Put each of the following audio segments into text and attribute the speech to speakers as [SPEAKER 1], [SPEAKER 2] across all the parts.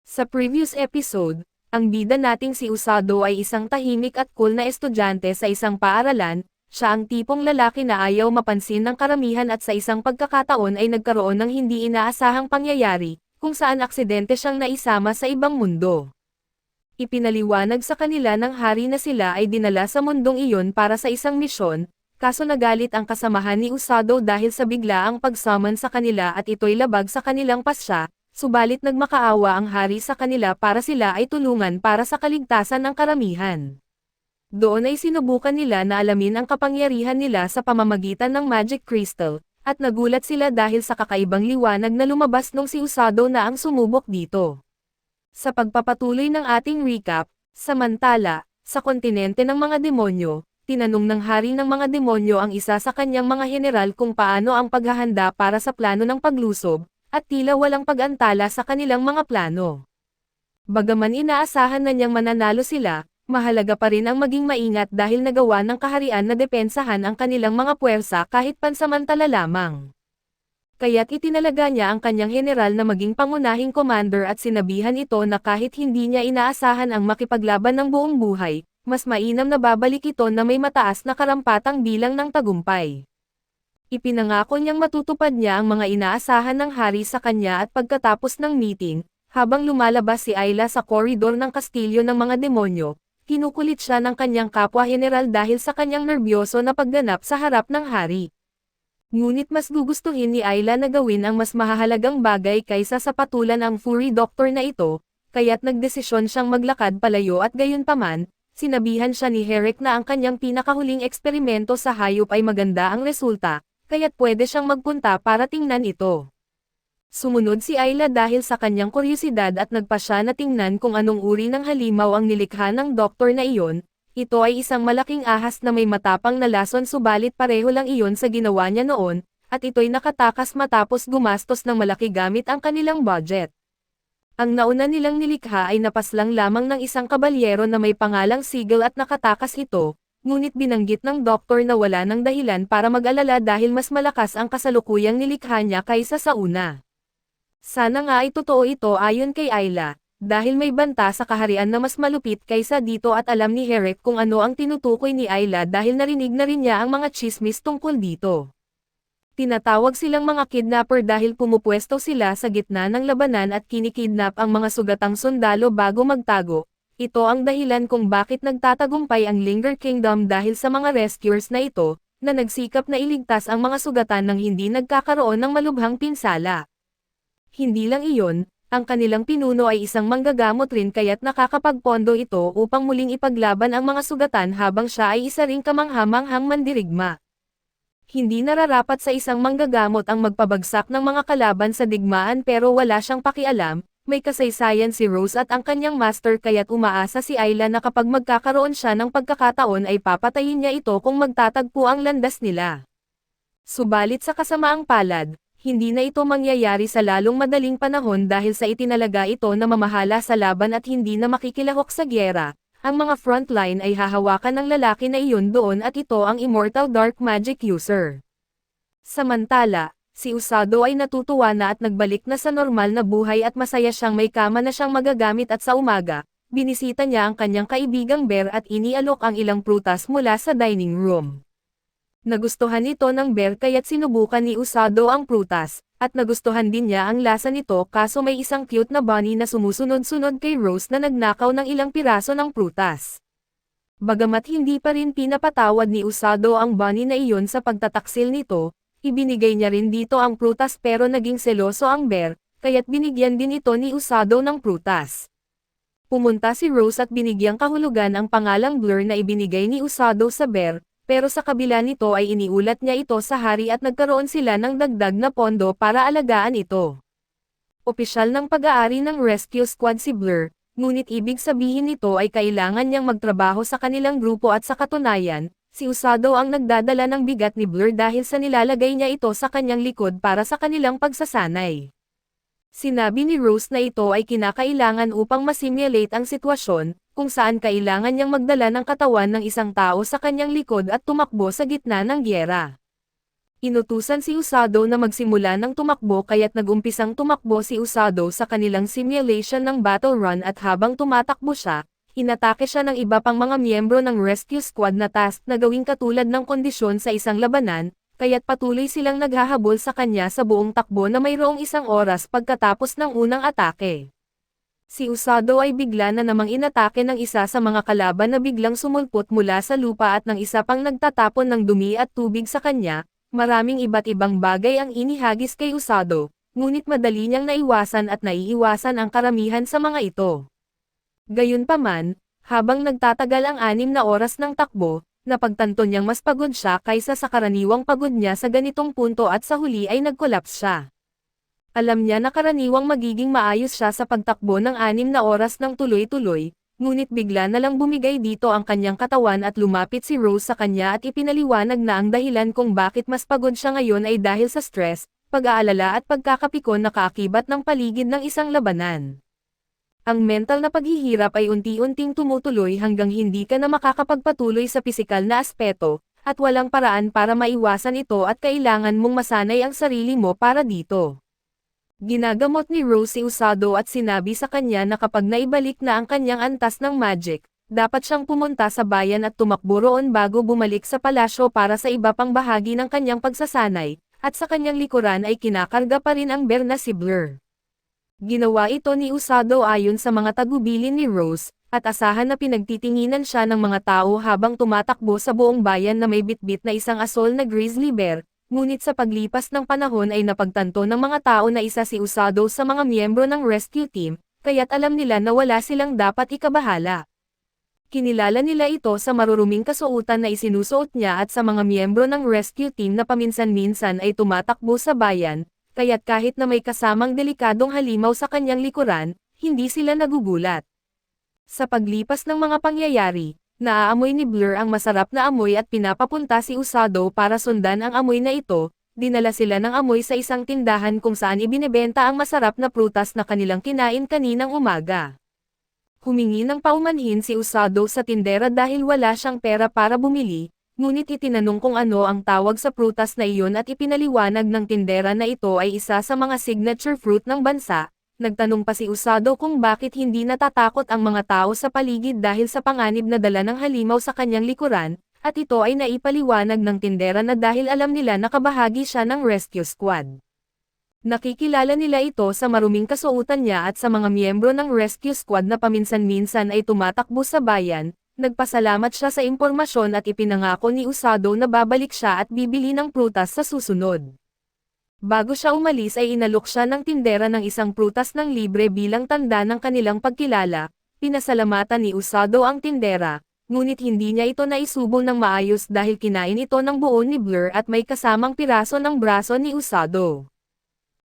[SPEAKER 1] Sa previous episode, ang bida nating si Usado ay isang tahimik at cool na estudyante sa isang paaralan. Siya ang tipong lalaki na ayaw mapansin ng karamihan at sa isang pagkakataon ay nagkaroon ng hindi inaasahang pangyayari, kung saan aksidente siyang naisama sa ibang mundo. Ipinaliwanag sa kanila ng hari na sila ay dinala sa mundong iyon para sa isang misyon, kaso nagalit ang kasamahan ni Usado dahil sa biglaang pagsaman sa kanila at ito'y labag sa kanilang pasya. Subalit nagmakaawa ang hari sa kanila para sila ay tulungan para sa kaligtasan ng karamihan. Doon ay sinubukan nila na alamin ang kapangyarihan nila sa pamamagitan ng Magic Crystal, at nagulat sila dahil sa kakaibang liwanag na lumabas nung si Usado na ang sumubok dito. Sa pagpapatuloy ng ating recap, samantala, sa kontinente ng mga demonyo, tinanong ng hari ng mga demonyo ang isa sa kanyang mga general kung paano ang paghahanda para sa plano ng paglusob, at tila walang pag-antala sa kanilang mga plano. Bagaman inaasahan na niyang mananalo sila, mahalaga pa rin ang maging maingat dahil nagawa ng kaharian na depensahan ang kanilang mga puwersa kahit pansamantala lamang. Kaya't itinalaga niya ang kanyang general na maging pangunahing commander at sinabihan ito na kahit hindi niya inaasahan ang makipaglaban ng buong buhay, mas mainam na babalik ito na may mataas na karampatang bilang ng tagumpay. Ipinangako niyang matutupad niya ang mga inaasahan ng hari sa kanya at pagkatapos ng meeting, habang lumalabas si Ayla sa koridor ng kastilyo ng mga demonyo, kinukulit siya ng kanyang kapwa-general dahil sa kanyang nerbyoso na pagganap sa harap ng hari. Ngunit mas gugustuhin ni Ayla na gawin ang mas mahahalagang bagay kaysa sa patulan ang Fury Doctor na ito, kaya't nagdesisyon siyang maglakad palayo at gayunpaman, sinabihan siya ni Herrick na ang kanyang pinakahuling eksperimento sa hayop ay maganda ang resulta, kaya't pwede siyang magpunta para tingnan ito. Sumunod si Ayla dahil sa kanyang kuryosidad at nagpa siya na tingnan kung anong uri ng halimaw ang nilikha ng doktor na iyon. Ito ay isang malaking ahas na may matapang na lason subalit pareho lang iyon sa ginawa niya noon, at ito'y nakatakas matapos gumastos ng malaki gamit ang kanilang budget. Ang nauna nilang nilikha ay napaslang lamang ng isang kabalyero na may pangalang Sigil at nakatakas ito. Ngunit binanggit ng doktor na wala ng dahilan para mag-alala dahil mas malakas ang kasalukuyang nilikha niya kaysa sa una. Sana nga ay totoo ito ayon kay Ayla, dahil may banta sa kaharian na mas malupit kaysa dito at alam ni Herrick kung ano ang tinutukoy ni Ayla dahil narinig na rin niya ang mga tsismis tungkol dito. Tinatawag silang mga kidnapper dahil pumupwesto sila sa gitna ng labanan at kinikidnap ang mga sugatang sundalo bago magtago. Ito ang dahilan kung bakit nagtatagumpay ang Linger Kingdom dahil sa mga rescuers na ito, na nagsikap na iligtas ang mga sugatan nang hindi nagkakaroon ng malubhang pinsala. Hindi lang iyon, ang kanilang pinuno ay isang manggagamot rin kaya't nakakapagpondo ito upang muling ipaglaban ang mga sugatan habang siya ay isa ring kamangha-manghang mandirigma. Hindi nararapat sa isang manggagamot ang magpabagsak ng mga kalaban sa digmaan pero wala siyang pakialam. May kasaysayan si Rose at ang kanyang master kaya't umaasa si Ayla na kapag magkakaroon siya ng pagkakataon ay papatayin niya ito kung magtatagpo ang landas nila. Subalit sa kasamaang palad, hindi na ito mangyayari sa lalong madaling panahon dahil sa itinalaga ito na mamahala sa laban at hindi na makikilahok sa gyera. Ang mga frontline ay hahawakan ng lalaki na iyon doon at ito ang Immortal Dark Magic user. Samantala, si Usado ay natutuwa na at nagbalik na sa normal na buhay at masaya siyang may kama na siyang magagamit at sa umaga, binisita niya ang kanyang kaibigang Bear at inialok ang ilang prutas mula sa dining room. Nagustuhan ito ng Bear kaya't sinubukan ni Usado ang prutas, at nagustuhan din niya ang lasa nito kaso may isang cute na bunny na sumusunod-sunod kay Rose na nagnakaw ng ilang piraso ng prutas. Bagamat hindi pa rin pinapatawad ni Usado ang bunny na iyon sa pagtataksil nito, ibinigay niya rin dito ang prutas pero naging seloso ang Bear, kaya't binigyan din ito ni Usado ng prutas. Pumunta si Rose at binigyang kahulugan ang pangalang Blur na ibinigay ni Usado sa Bear, pero sa kabila nito ay iniulat niya ito sa hari at nagkaroon sila ng dagdag na pondo para alagaan ito. Opisyal ng pag-aari ng rescue squad si Blur, ngunit ibig sabihin nito ay kailangan niyang magtrabaho sa kanilang grupo at sa katunayan, si Usado ang nagdadala ng bigat ni Blur dahil sa nilalagay niya ito sa kanyang likod para sa kanilang pagsasanay. Sinabi ni Rose na ito ay kinakailangan upang masimulate ang sitwasyon, kung saan kailangan niyang magdala ng katawan ng isang tao sa kanyang likod at tumakbo sa gitna ng gyera. Inutusan si Usado na magsimula ng tumakbo kaya't nagumpisang tumakbo si Usado sa kanilang simulation ng battle run at habang tumatakbo siya, inatake siya ng iba pang mga miyembro ng rescue squad na task na gawing katulad ng kondisyon sa isang labanan, kaya't patuloy silang naghahabol sa kanya sa buong takbo na mayroong 1 oras pagkatapos ng unang atake. Si Usado ay bigla na namang inatake ng isa sa mga kalaban na biglang sumulpot mula sa lupa at ng isa pang nagtatapon ng dumi at tubig sa kanya. Maraming iba't ibang bagay ang inihagis kay Usado, ngunit madali niyang naiwasan at naiiwasan ang karamihan sa mga ito. Gayunpaman, habang nagtatagal ang 6 na oras ng takbo, napagtanto niyang mas pagod siya kaysa sa karaniwang pagod niya sa ganitong punto at sa huli ay nag-collapse siya. Alam niya na karaniwang magiging maayos siya sa pagtakbo ng 6 na oras ng tuloy-tuloy, ngunit bigla na lang bumigay dito ang kanyang katawan at lumapit si Rose sa kanya at ipinaliwanag na ang dahilan kung bakit mas pagod siya ngayon ay dahil sa stress, pag-aalala at pagkakapikon na kaakibat ng paligid ng isang labanan. Ang mental na paghihirap ay unti-unting tumutuloy hanggang hindi ka na makakapagpatuloy sa pisikal na aspeto, at walang paraan para maiwasan ito at kailangan mong masanay ang sarili mo para dito. Ginagamot ni Rose si Usado at sinabi sa kanya na kapag naibalik na ang kanyang antas ng magic, dapat siyang pumunta sa bayan at tumakbo roon bago bumalik sa palasyo para sa iba pang bahagi ng kanyang pagsasanay, at sa kanyang likuran ay kinakarga pa rin ang bear na si Blur. Ginawa ito ni Usado ayon sa mga tagubilin ni Rose, at asahan na pinagtitinginan siya ng mga tao habang tumatakbo sa buong bayan na may bitbit na isang asol na grizzly bear. Ngunit sa paglipas ng panahon ay napagtanto ng mga tao na isa si Usado sa mga miyembro ng rescue team, kaya't alam nila na wala silang dapat ikabahala. Kinilala nila ito sa maruruming kasuotan na isinusuot niya at sa mga miyembro ng rescue team na paminsan-minsan ay tumatakbo sa bayan, kaya't kahit na may kasamang delikadong halimaw sa kanyang likuran, hindi sila nagugulat. Sa paglipas ng mga pangyayari, naaamoy ni Blur ang masarap na amoy at pinapapunta si Usado para sundan ang amoy na ito. Dinala sila ng amoy sa isang tindahan kung saan ibinebenta ang masarap na prutas na kanilang kinain kaninang umaga. Humingi ng paumanhin si Usado sa tindera dahil wala siyang pera para bumili, ngunit itinanong kung ano ang tawag sa prutas na iyon at ipinaliwanag ng tindera na ito ay isa sa mga signature fruit ng bansa. Nagtanong pa si Usado kung bakit hindi natatakot ang mga tao sa paligid dahil sa panganib na dala ng halimaw sa kanyang likuran, at ito ay naipaliwanag ng tindera na dahil alam nila na kabahagi siya ng rescue squad. Nakikilala nila ito sa maruming kasuotan niya at sa mga miyembro ng rescue squad na paminsan-minsan ay tumatakbo sa bayan. Nagpasalamat siya sa impormasyon at ipinangako ni Usado na babalik siya at bibili ng prutas sa susunod. Bago siya umalis ay inalok siya ng tindera ng isang prutas ng libre bilang tanda ng kanilang pagkilala. Pinasalamatan ni Usado ang tindera, ngunit hindi niya ito naisubo ng maayos dahil kinain ito ng buo ni Blur at may kasamang piraso ng braso ni Usado.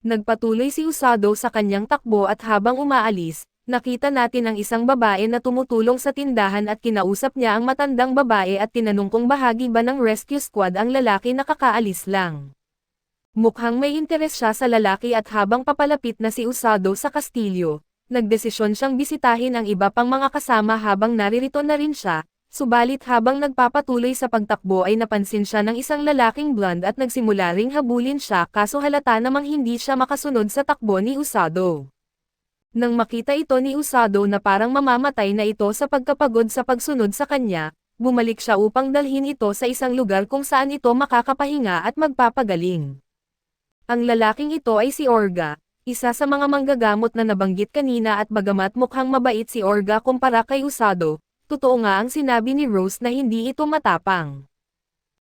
[SPEAKER 1] Nagpatuloy si Usado sa kanyang takbo at habang umaalis, nakita natin ang isang babae na tumutulong sa tindahan at kinausap niya ang matandang babae at tinanong kung bahagi ba ng rescue squad ang lalaki na kakaalis lang. Mukhang may interes siya sa lalaki at habang papalapit na si Usado sa kastilyo, nagdesisyon siyang bisitahin ang iba pang mga kasama habang naririto na rin siya, subalit habang nagpapatuloy sa pagtakbo ay napansin siya ng isang lalaking blonde at nagsimula ring habulin siya kaso halata namang hindi siya makasunod sa takbo ni Usado. Nang makita ito ni Usado na parang mamamatay na ito sa pagkapagod sa pagsunod sa kanya, bumalik siya upang dalhin ito sa isang lugar kung saan ito makakapahinga at magpapagaling. Ang lalaking ito ay si Orga, isa sa mga manggagamot na nabanggit kanina at bagamat mukhang mabait si Orga kumpara kay Usado, totoo nga ang sinabi ni Rose na hindi ito matapang.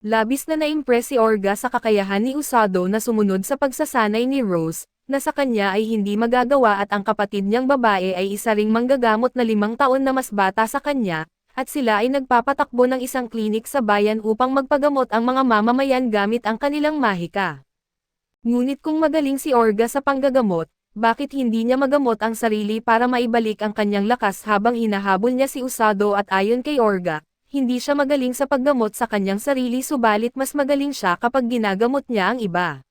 [SPEAKER 1] Labis na na-impress si Orga sa kakayahan ni Usado na sumunod sa pagsasanay ni Rose, na sa kanya ay hindi magagawa at ang kapatid niyang babae ay isa ring manggagamot na 5 taon na mas bata sa kanya, at sila ay nagpapatakbo ng isang klinik sa bayan upang magpagamot ang mga mamamayan gamit ang kanilang mahika. Ngunit kung magaling si Orga sa panggagamot, bakit hindi niya magamot ang sarili para maibalik ang kanyang lakas habang hinahabol niya si Usado at ayon kay Orga, hindi siya magaling sa paggamot sa kanyang sarili subalit mas magaling siya kapag ginagamot niya ang iba.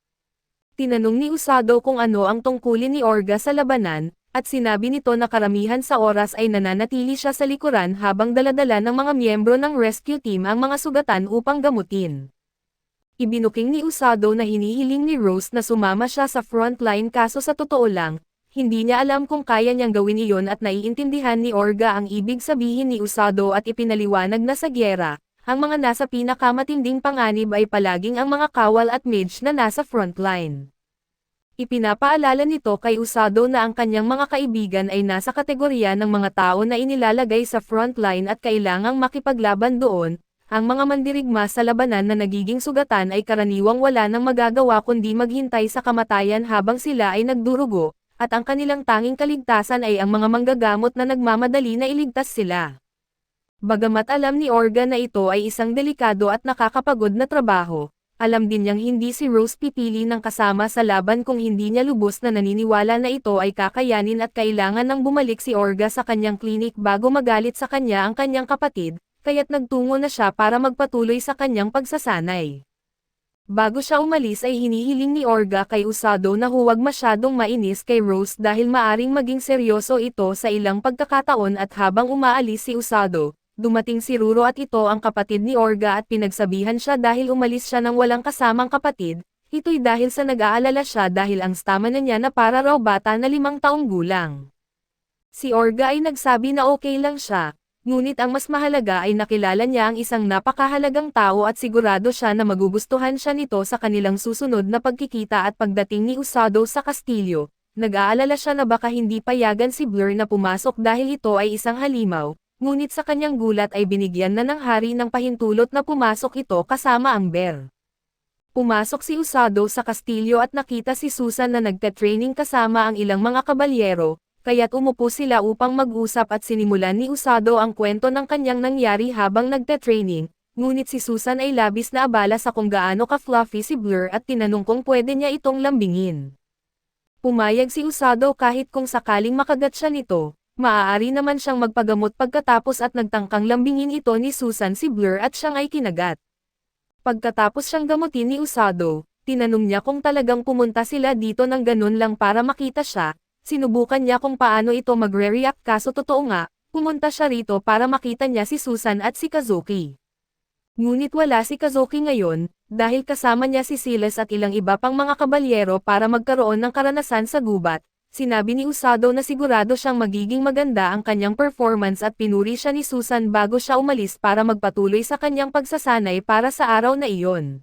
[SPEAKER 1] Tinanong ni Usado kung ano ang tungkulin ni Orga sa labanan, at sinabi nito na karamihan sa oras ay nananatili siya sa likuran habang daladala ng mga miyembro ng rescue team ang mga sugatan upang gamutin. Ibinuking ni Usado na hinihiling ni Rose na sumama siya sa frontline kaso sa totoo lang, hindi niya alam kung kaya niyang gawin iyon at naiintindihan ni Orga ang ibig sabihin ni Usado at ipinaliwanag na sa gyera, ang mga nasa pinakamatinding panganib ay palaging ang mga kawal at mage na nasa frontline. Ipinapaalala nito kay Usado na ang kanyang mga kaibigan ay nasa kategorya ng mga tao na inilalagay sa frontline at kailangang makipaglaban doon. Ang mga mandirigma sa labanan na nagiging sugatan ay karaniwang wala nang magagawa kundi maghintay sa kamatayan habang sila ay nagdurugo, at ang kanilang tanging kaligtasan ay ang mga manggagamot na nagmamadali na iligtas sila. Bagamat alam ni Orga na ito ay isang delikado at nakakapagod na trabaho, alam din niyang hindi si Rose pipili ng kasama sa laban kung hindi niya lubos na naniniwala na ito ay kakayanin at kailangan nang bumalik si Orga sa kanyang klinik bago magalit sa kanya ang kanyang kapatid, kaya't nagtungo na siya para magpatuloy sa kanyang pagsasanay. Bago siya umalis ay hinihiling ni Orga kay Usado na huwag masyadong mainis kay Rose dahil maaring maging seryoso ito sa ilang pagkakataon at habang umaalis si Usado, dumating si Ruro at ito ang kapatid ni Orga at pinagsabihan siya dahil umalis siya ng walang kasamang kapatid, ito'y dahil sa nag-aalala siya dahil ang stamina niya na para raw bata na 5 taong gulang. Si Orga ay nagsabi na okay lang siya. Ngunit ang mas mahalaga ay nakilala niya ang isang napakahalagang tao at sigurado siya na magugustuhan siya nito sa kanilang susunod na pagkikita at pagdating ni Usado sa kastilyo. Nag-aalala siya na baka hindi payagan si Blur na pumasok dahil ito ay isang halimaw, ngunit sa kanyang gulat ay binigyan na ng hari ng pahintulot na pumasok ito kasama ang bear. Pumasok si Usado sa kastilyo at nakita si Susan na nagte-training kasama ang ilang mga kabalyero. Kaya't umupo sila upang mag-usap at sinimulan ni Usado ang kwento ng kanyang nangyari habang nagte-training, ngunit si Susan ay labis na abala sa kung gaano ka-fluffy si Blur at tinanong kung pwede niya itong lambingin. Pumayag si Usado kahit kung sakaling makagat siya nito, maaari naman siyang magpagamot pagkatapos at nagtangkang lambingin ito ni Susan si Blur at siyang ay kinagat. Pagkatapos siyang gamutin ni Usado, tinanong niya kung talagang pumunta sila dito ng ganun lang para makita siya. Sinubukan niya kung paano ito magre-react kaso totoo nga, pumunta siya rito para makita niya si Susan at si Kazuki. Ngunit wala si Kazuki ngayon, dahil kasama niya si Silas at ilang iba pang mga kabalyero para magkaroon ng karanasan sa gubat. Sinabi ni Usado na sigurado siyang magiging maganda ang kanyang performance at pinuri siya ni Susan bago siya umalis para magpatuloy sa kanyang pagsasanay para sa araw na iyon.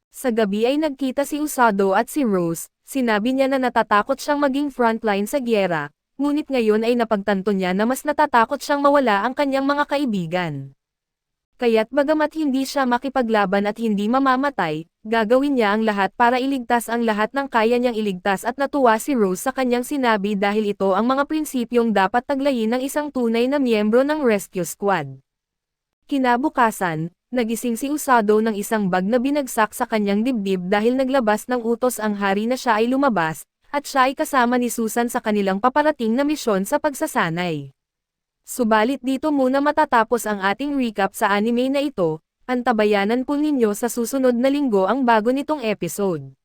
[SPEAKER 1] Sa gabi ay nagkita si Usado at si Rose. Sinabi niya na natatakot siyang maging frontline sa gyera, ngunit ngayon ay napagtanto niya na mas natatakot siyang mawala ang kanyang mga kaibigan. Kaya't bagamat hindi siya makipaglaban at hindi mamamatay, gagawin niya ang lahat para iligtas ang lahat ng kaya niyang iligtas at natuwa si Rose sa kanyang sinabi dahil ito ang mga prinsipyong dapat taglayin ng isang tunay na miyembro ng rescue squad. Kinabukasan, nagising si Usado ng isang bag na binagsak sa kanyang dibdib dahil naglabas ng utos ang hari na siya ay lumabas, at siya ay kasama ni Susan sa kanilang paparating na misyon sa pagsasanay. Subalit dito muna matatapos ang ating recap sa anime na ito, antabayanan po ninyo sa susunod na linggo ang bago nitong episode.